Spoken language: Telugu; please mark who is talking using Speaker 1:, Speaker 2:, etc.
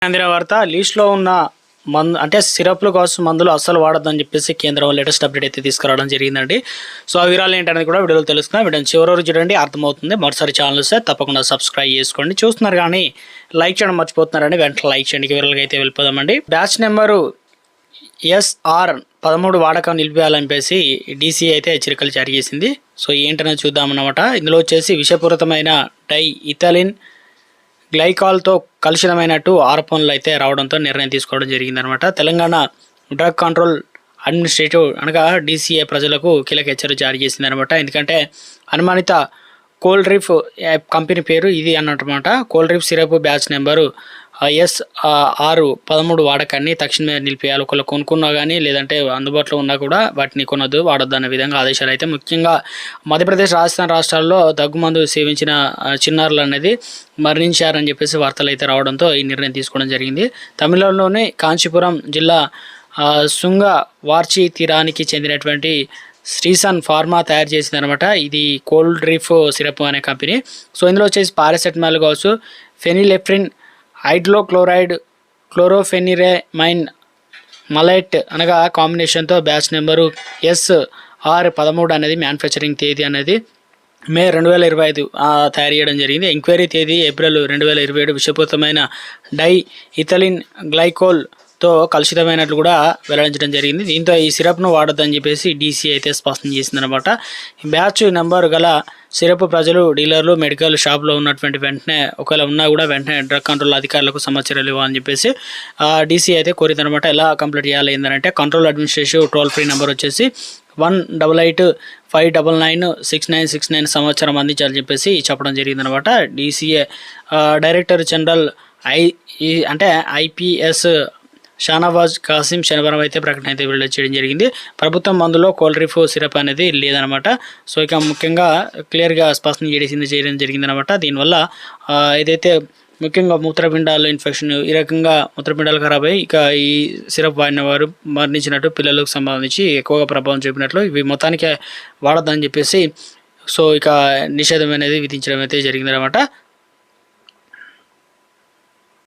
Speaker 1: అందిన వార్త లీస్ట్లో ఉన్న అంటే సిరప్లు కావచ్చు మందులు అస్సలు వాడొద్దని చెప్పేసి కేంద్రం లేటెస్ట్ అప్డేట్ అయితే తీసుకురావడం జరిగిందండి. సో ఆ వివరాలు ఏంటనేది కూడా వీడియోలో తెలుసుకున్నాం. వీడియోని చివరి వరకు చూడండి, అర్థమవుతుంది. మరోసారి ఛానల్ వస్తే తప్పకుండా సబ్స్క్రైబ్ చేసుకోండి. చూస్తున్నారు కానీ లైక్ చేయడం మర్చిపోతున్నారండి, వెంటనే లైక్ చేయండి. వివరాలకి అయితే వెళ్ళిపోదామండి. బ్యాచ్ నెంబరు SR-13 వాడకం నిలిపేయాలని చెప్పేసి DCA అయితే హెచ్చరికలు జారీ చేసింది. సో ఏంటనేది చూద్దామన్నమాట. ఇందులో వచ్చేసి విషపూరితమైన డై ఇథిలిన్ గ్లైకాల్తో కలుషితమైనట్టు ఆరోపణలు అయితే రావడంతో నిర్ణయం తీసుకోవడం జరిగిందనమాట. తెలంగాణ డ్రగ్ కంట్రోల్ అడ్మినిస్ట్రేటివ్ అనగా DCA ప్రజలకు కీలక హెచ్చరిక జారీ చేసిందనమాట. ఎందుకంటే అనుమానిత కోల్డ్ డ్రిప్ కంపెనీ పేరు ఇది అన్నమాట. Cold drip syrup batch number SR-13 వాడకాన్ని తక్షణమే నిలిపేయాలి. ఒకళ్ళు కొనుక్కున్నా కానీ లేదంటే అందుబాటులో ఉన్నా కూడా వాటిని కొనొద్దు, వాడొద్దు అనే విధంగా ఆదేశాలు అయితే ముఖ్యంగా మధ్యప్రదేశ్, రాజస్థాన్ రాష్ట్రాల్లో దగ్గుమందు సేవించిన చిన్నారులు అనేది మరణించారని చెప్పేసి వార్తలు అయితే రావడంతో ఈ నిర్ణయం తీసుకోవడం జరిగింది. తమిళనాడులోని కాంచీపురం జిల్లా శృంగ వార్చి తీరానికి చెందినటువంటి శ్రీసన్ ఫార్మా తయారు చేసిందనమాట. ఇది కోల్డ్ డ్రిప్ సిరప్ అనే కంపెనీ. సో ఇందులో వచ్చేసి పారాసెటమాల్ కావచ్చు, ఫెనిలెఫ్రిన్, హైడ్రోక్లోరైడ్, క్లోరోఫెనిరమైన్ మలైట్ అనగా కాంబినేషన్తో బ్యాచ్ నెంబరు SR-13 అనేది మ్యానుఫ్యాక్చరింగ్ తేదీ అనేది మే 2025 తయారు చేయడం జరిగింది. ఎంక్వైరీ తేదీ ఏప్రిల్ 2027. విషపూరితమైన డై ఇథిలిన్ గ్లైకోల్తో కలుషితమైనట్లు కూడా వెల్లడించడం జరిగింది. దీంతో ఈ సిరప్ను వాడొద్దని చెప్పేసి DCA అయితే స్పష్టం చేసిందనమాట. బ్యాచ్ నెంబర్ గల సిరప్ ప్రజలు, డీలర్లు, మెడికల్ షాప్లో ఉన్నటువంటి వెంటనే ఒకవేళ ఉన్నా కూడా వెంటనే డ్రగ్ కంట్రోల్ అధికారులకు సమాచారాలు ఇవ్వాలని చెప్పేసి DCA అయితే కోరిందనమాట. ఎలా కంప్లీట్ చేయాలి ఏంటంటే control administrative toll free number వచ్చేసి 188-599-6969 సమాచారం అందించాలని చెప్పేసి చెప్పడం జరిగిందనమాట. DCA director general IPS Shanawaz Kasim శనివారం అయితే ప్రకటన అయితే విడుదల చేయడం జరిగింది. ప్రభుత్వం మందులో కోల్డ్ డ్రిప్ సిరప్ అనేది లేదనమాట. సో ఇక ముఖ్యంగా క్లియర్గా స్పష్టం చేయడం జరిగిందనమాట. దీనివల్ల ఏదైతే ముఖ్యంగా మూత్రపిండాల ఇన్ఫెక్షన్, ఈ రకంగా మూత్రపిండాలు ఖరాబ్ అయ్యి ఇక ఈ సిరప్ వాడిన వారు మరణించినట్టు, పిల్లలకు సంబంధించి ఎక్కువగా ప్రభావం చూపినట్లు, ఇవి మొత్తానికి వాడొద్దని చెప్పేసి సో ఇక నిషేధం అనేది విధించడం అయితే జరిగిందనమాట.